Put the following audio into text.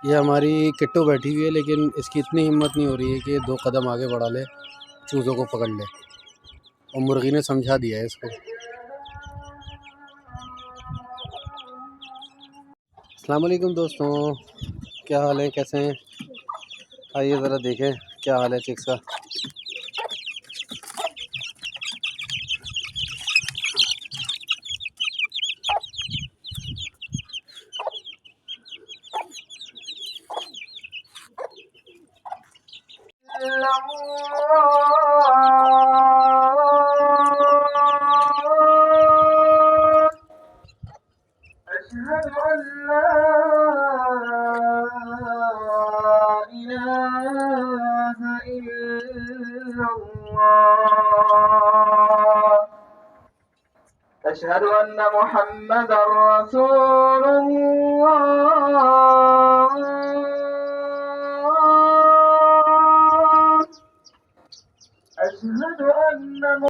ये हमारी किट्टू बैठी हुई है, लेकिन इसकी इतनी हिम्मत नहीं हो रही है कि 2 कदम आगे बढ़ा ले, चूज़ों को पकड़ ले। और मुर्गी ने समझा दिया है इसको। अस्सलाम वालेकुम दोस्तों, क्या हाल है, कैसे हैं? आइए ज़रा देखें क्या हाल है चिक्स का। أشهد أن لا إله إلا الله. أشهد أن محمدا رسول الله. أشهد أن